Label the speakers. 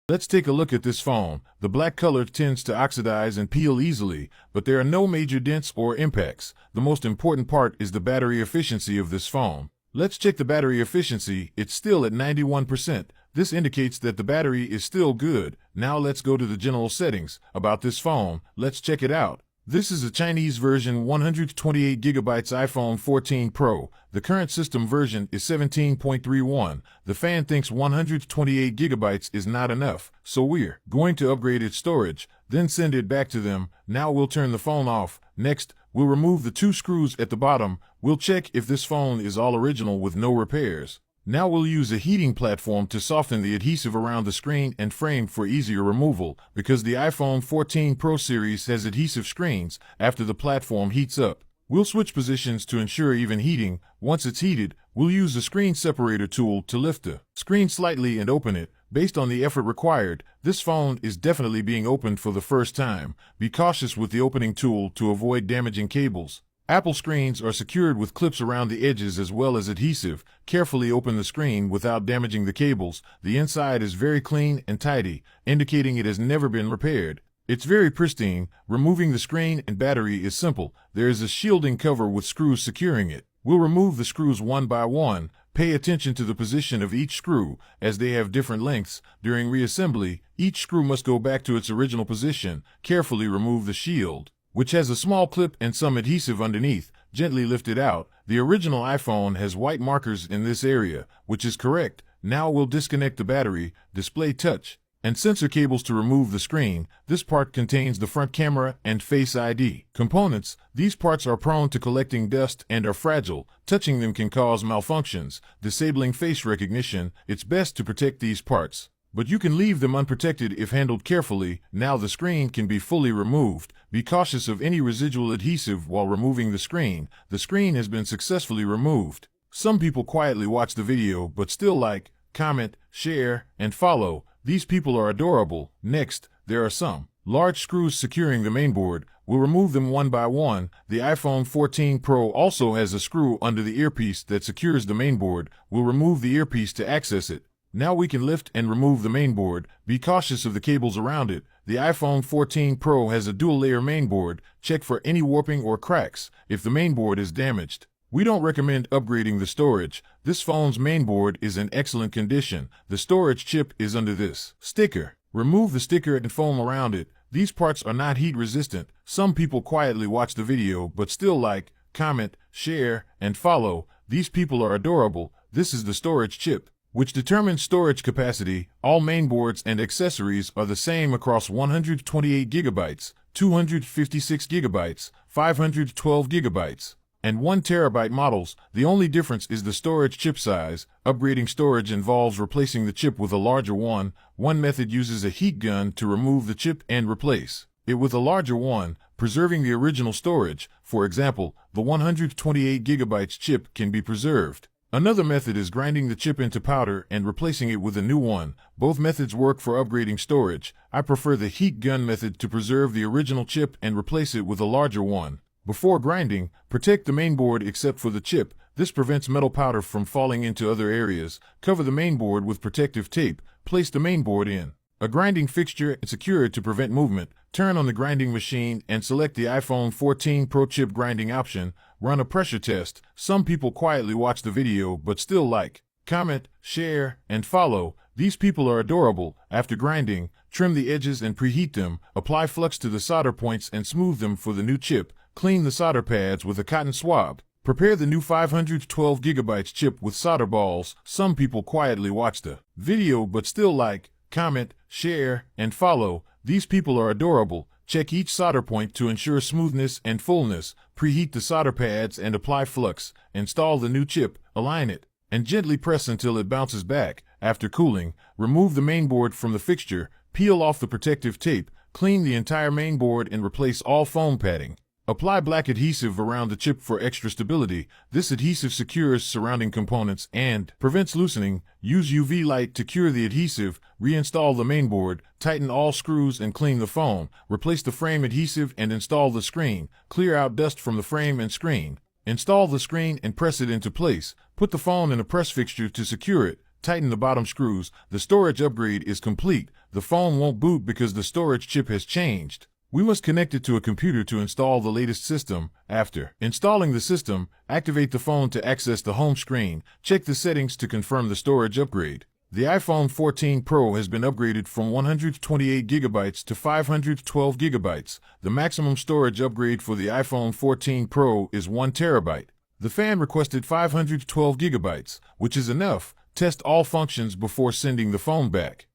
Speaker 1: Let's take a look at this phone. The black color tends to oxidize and peel easily, but there are no major dents or impacts. The most important part is the battery efficiency of this phone. Let's check the battery efficiency. It's still at 91%. This indicates that the battery is still good. Now let's go to the general settings. About this phone, let's check it out. This is a Chinese version 128GB iPhone 14 Pro. The current system version is 17.31. The fan thinks 128GB is not enough, so we're going to upgrade its storage, then send it back to them. Now we'll turn the phone off. Next, we'll remove the 2 screws at the bottom. We'll check if this phone is all original with no repairs. Now we'll use a heating platform to soften the adhesive around the screen and frame for easier removal, because the iPhone 14 Pro series has adhesive screens. After the platform heats up, we'll switch positions to ensure even heating. Once it's heated, we'll use the screen separator tool to lift the screen slightly and open it. Based on the effort required, this phone is definitely being opened for the first time. Be cautious with the opening tool to avoid damaging cables. Apple screens are secured with clips around the edges as well as adhesive. Carefully open the screen without damaging the cables. The inside is very clean and tidy, indicating it has never been repaired. It's very pristine. Removing the screen and battery is simple. There is a shielding cover with screws securing it. We'll remove the screws one by one. Pay attention to the position of each screw, as they have different lengths. During reassembly, each screw must go back to its original position. Carefully remove the shield, which has a small clip and some adhesive underneath. Gently lift it out. The original iPhone has white markers in this area, which is correct. Now we'll disconnect the battery, display touch, and sensor cables to remove the screen. This part contains the front camera and Face ID components. These parts are prone to collecting dust and are fragile. Touching them can cause malfunctions, disabling face recognition. It's best to protect these parts, but you can leave them unprotected if handled carefully. Now the screen can be fully removed. Be cautious of any residual adhesive while removing the screen. The screen has been successfully removed. Some people quietly watch the video but still like, comment, share, and follow. These people are adorable. Next, there are some large screws securing the mainboard. We'll remove them one by one. The iPhone 14 Pro also has a screw under the earpiece that secures the mainboard. We'll remove the earpiece to access it. Now we can lift and remove the mainboard. Be cautious of the cables around it. The iPhone 14 Pro has a dual-layer mainboard. Check for any warping or cracks if the mainboard is damaged. We don't recommend upgrading the storage. This phone's mainboard is in excellent condition. The storage chip is under this sticker. Remove the sticker and foam around it. These parts are not heat resistant. Some people quietly watch the video but still like, comment, share, and follow. These people are adorable. This is the storage chip, which determines storage capacity. All mainboards and accessories are the same across 128GB, 256GB, 512GB, and 1TB models. The only difference is the storage chip size. Upgrading storage involves replacing the chip with a larger one. One method uses a heat gun to remove the chip and replace it with a larger one, preserving the original storage. For example, the 128GB chip can be preserved. Another method is grinding the chip into powder and replacing it with a new one. Both methods work for upgrading storage. I prefer the heat gun method to preserve the original chip and replace it with a larger one. Before grinding, protect the mainboard except for the chip. This prevents metal powder from falling into other areas. Cover the mainboard with protective tape. Place the mainboard in a grinding fixture and secure it to prevent movement. Turn on the grinding machine and select the iPhone 14 Pro chip grinding option. Run a pressure test. Some people quietly watch the video but still like, comment, share, and follow. These people are adorable. After grinding, trim the edges and preheat them. Apply flux to the solder points and smooth them for the new chip. Clean the solder pads with a cotton swab. Prepare the new 512GB chip with solder balls. Some people quietly watch the video but still like, comment, share, and follow. These people are adorable. Check each solder point to ensure smoothness and fullness. Preheat the solder pads and apply flux. Install the new chip, align it, and gently press until it bounces back. After cooling, remove the mainboard from the fixture. Peel off the protective tape. Clean the entire mainboard and replace all foam padding. Apply black adhesive around the chip for extra stability. This adhesive secures surrounding components and prevents loosening. Use UV light to cure the adhesive. Reinstall the mainboard. Tighten all screws and clean the foam. Replace the frame adhesive and install the screen. Clear out dust from the frame and screen. Install the screen and press it into place. Put the phone in a press fixture to secure it. Tighten the bottom screws. The storage upgrade is complete. The phone won't boot because the storage chip has changed. We must connect it to a computer to install the latest system. After installing the system, activate the phone to access the home screen. Check the settings to confirm the storage upgrade. The iPhone 14 Pro has been upgraded from 128 gigabytes to 512 gigabytes. The maximum storage upgrade for the iPhone 14 Pro is 1 terabyte. The fan requested 512 gigabytes, which is enough. Test all functions before sending the phone back.